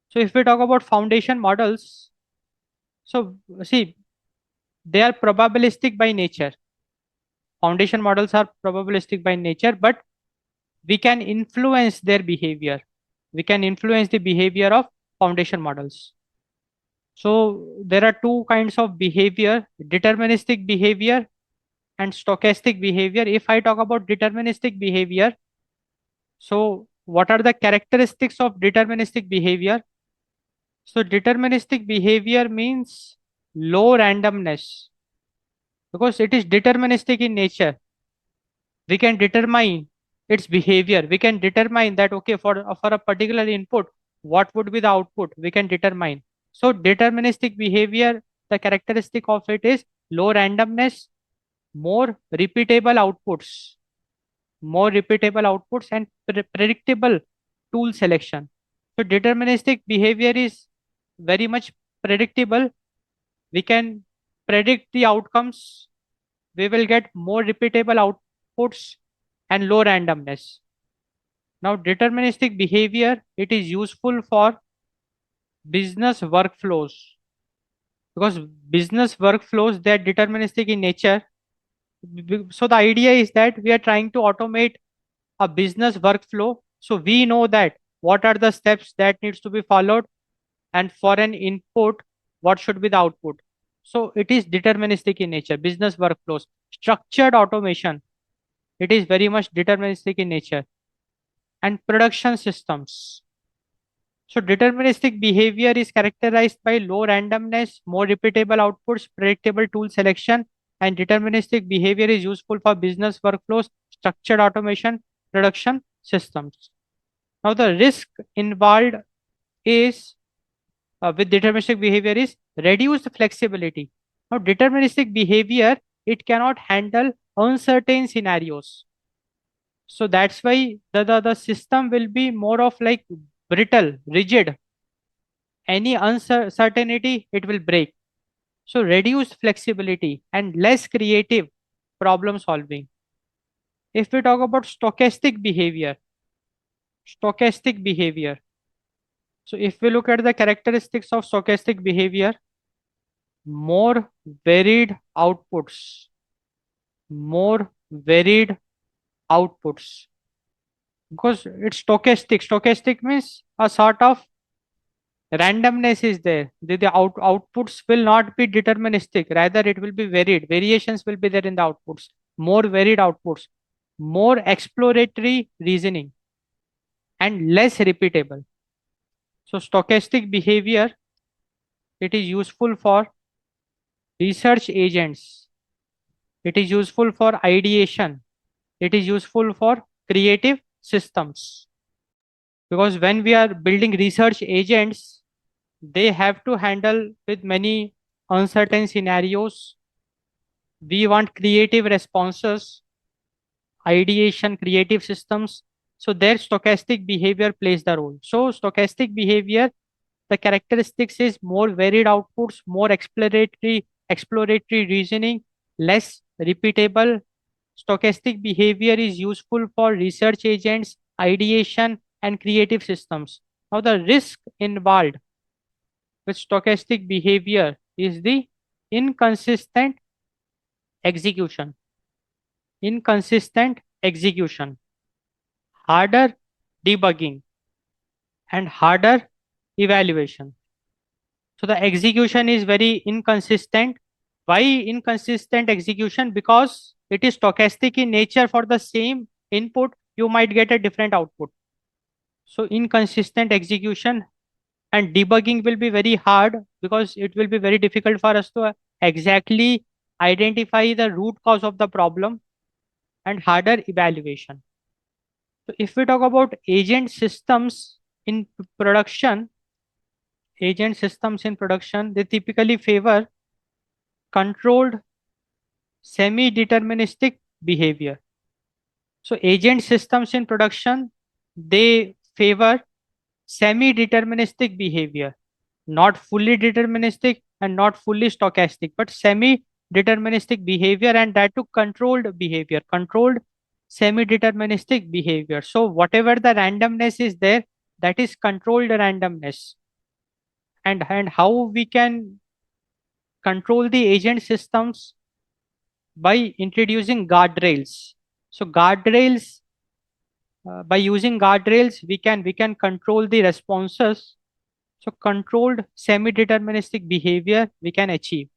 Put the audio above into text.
So if we talk about foundation models, so see, they are probabilistic by nature. Foundation models are probabilistic by nature, but we can influence their behavior. We can influence the behavior of foundation models. So there are two kinds of behavior: deterministic behavior and stochastic behavior. If I talk about deterministic behavior, so what are the characteristics of deterministic behavior? So deterministic behavior means low randomness because it is deterministic in nature. We can determine its behavior. We can determine that, okay, for a particular input, what would be the output? We can determine. So deterministic behavior, the characteristic of it is low randomness, more repeatable outputs, and predictable tool selection. So deterministic behavior is very much predictable. We can predict the outcomes. We will get more repeatable outputs and low randomness. Now, deterministic behavior, it is useful for business workflows because business workflows, they are deterministic in nature. So the idea is that we are trying to automate a business workflow. So we know that what are the steps that needs to be followed, and for an input, what should be the output. So it is deterministic in nature. Business workflows, structured automation, it is very much deterministic in nature. And production systems. So deterministic behavior is characterized by low randomness, more repeatable outputs, predictable tool selection, and deterministic behavior is useful for business workflows, structured automation, production systems. Now the risk involved is with deterministic behavior is reduced flexibility. Now deterministic behavior, it cannot handle uncertain scenarios. So that's why the system will be more of like brittle, rigid. Any uncertainty, it will break. So reduced flexibility and less creative problem solving. If we talk about stochastic behavior. So if we look at the characteristics of stochastic behavior, more varied outputs, more varied outputs. Because it's stochastic. Stochastic means a sort of randomness is there. The outputs will not be deterministic, rather it will be varied. Variations will be there in the outputs. More varied outputs, more exploratory reasoning, and less repeatable. So stochastic behavior, it is useful for research agents, it is useful for ideation, it is useful for creative systems. Because when we are building research agents, they have to handle with many uncertain scenarios. We want creative responses, ideation, creative systems. So their stochastic behavior plays the role. So stochastic behavior, the characteristics is more varied outputs, more exploratory reasoning, less repeatable. Stochastic behavior is useful for research agents, ideation, and creative systems. Now the risk involved with stochastic behavior is the inconsistent execution. Inconsistent execution, harder debugging, and harder evaluation. So the execution is very inconsistent. Why inconsistent execution? Because it is stochastic in nature. For the same input, you might get a different output. So inconsistent execution, and debugging will be very hard because it will be very difficult for us to exactly identify the root cause of the problem, and harder evaluation. So if we talk about agent systems in production, they typically favor controlled semi-deterministic behavior. So agent systems in production, they favor semi-deterministic behavior, not fully deterministic and not fully stochastic, but semi-deterministic behavior, and that to controlled behavior, controlled semi-deterministic behavior. So whatever the randomness is there, that is controlled randomness. and how we can control the agent systems by introducing guardrails. So guardrails, by using guardrails, we can control the responses. So controlled semi-deterministic behavior we can achieve.